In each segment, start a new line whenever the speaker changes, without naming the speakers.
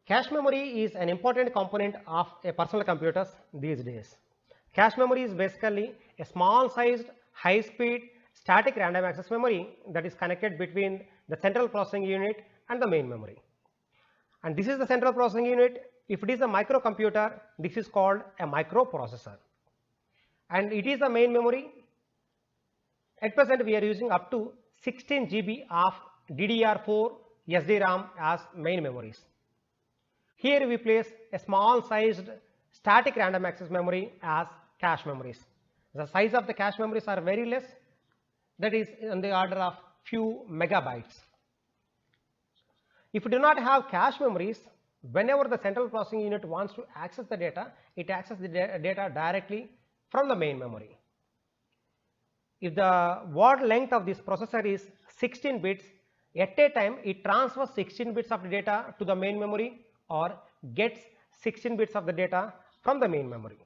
Cache memory is an important component of a personal computers these days. Cache memory is basically a small sized, high speed, static random access memory that is connected between the central processing unit and the main memory. And this is the central processing unit. If it is a microcomputer, this is called a microprocessor. And it is the main memory. At present, we are using up to 16 GB of DDR4 SDRAM as main memories. Here we place a small sized static random access memory as cache memories. The size of the cache memories are very less, that is in the order of few megabytes. If you do not have cache memories, whenever the central processing unit wants to access the data, it accesses the data directly from the main memory. If the word length of this processor is 16 bits, at a time it transfers 16 bits of the data to the main memory or gets 16 bits of the data from the main memory.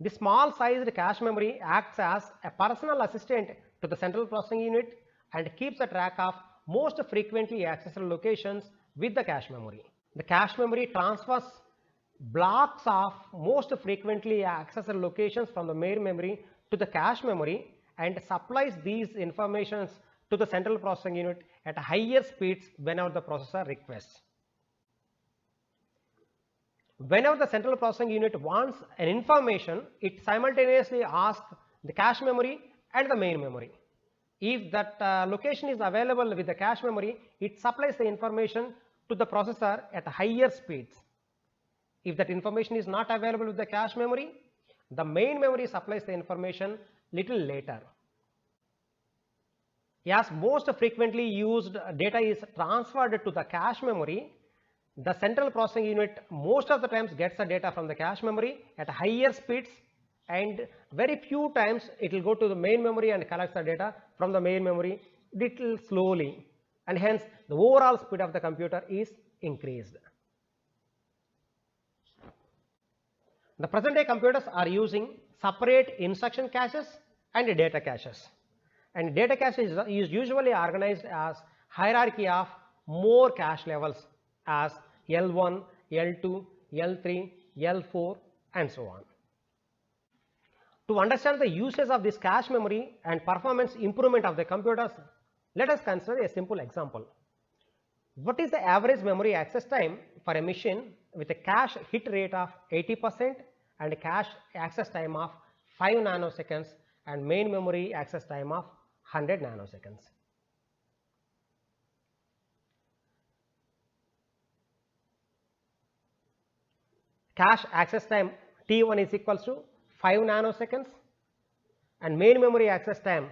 The small sized cache memory acts as a personal assistant to the central processing unit and keeps a track of most frequently accessed locations with the cache memory. The cache memory transfers blocks of most frequently accessed locations from the main memory to the cache memory and supplies these informations to the central processing unit at higher speeds whenever the processor requests. Whenever the central processing unit wants an information, it simultaneously asks the cache memory and the main memory. If that location is available with the cache memory, it supplies the information to the processor at higher speeds. If that information is not available with the cache memory, the main memory supplies the information little later. As most frequently used data is transferred to the cache memory, the central processing unit most of the times gets the data from the cache memory at higher speeds, and very few times it will go to the main memory and collects the data from the main memory little slowly, and hence the overall speed of the computer is increased. The present day computers are using separate instruction caches and data caches, and data cache is usually organized as hierarchy of more cache levels as L1, L2, L3, L4 and so on. To understand the uses of this cache memory and performance improvement of the computers, let us consider a simple example. What is the average memory access time for a machine with a cache hit rate of 80% and a cache access time of 5 nanoseconds and main memory access time of 100 nanoseconds? Cache access time T1 is equals to 5 nanoseconds and main memory access time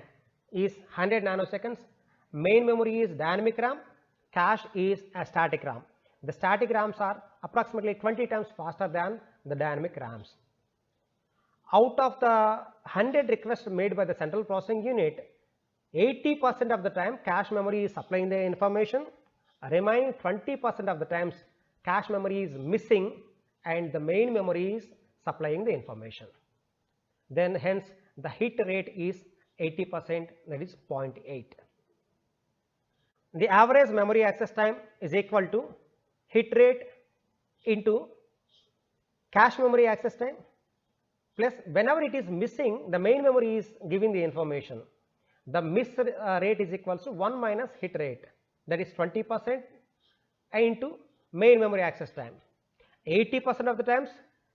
is 100 nanoseconds. Main memory is dynamic RAM, cache is a static RAM. The static RAMs are approximately 20 times faster than the dynamic RAMs. Out of the 100 requests made by the central processing unit, 80% of the time cache memory is supplying the information, remaining 20% of the times cache memory is missing and the main memory is supplying the information. Then hence the hit rate is 80%, that is 0.8. The average memory access time is equal to hit rate into cache memory access time plus whenever it is missing, the main memory is giving the information. The miss rate is equal to 1 minus hit rate, that is 20% into main memory access time. 80% of the times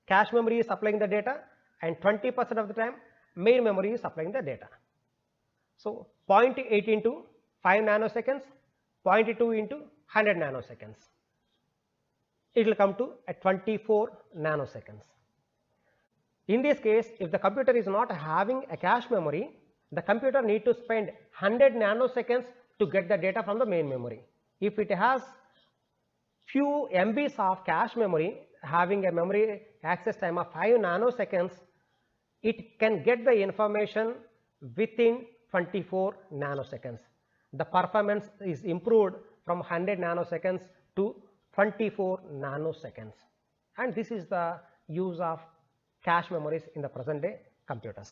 cache memory is supplying the data and 20% of the time main memory is supplying the data. So 0.8 into 5 nanoseconds, 0.2 into 100 nanoseconds. It will come to 24 nanoseconds. In this case, if the computer is not having a cache memory, the computer need to spend 100 nanoseconds to get the data from the main memory. If it has few MBs of cache memory having a memory access time of 5 nanoseconds, it can get the information within 24 nanoseconds. The performance is improved from 100 nanoseconds to 24 nanoseconds, and this is the use of cache memories in the present day computers.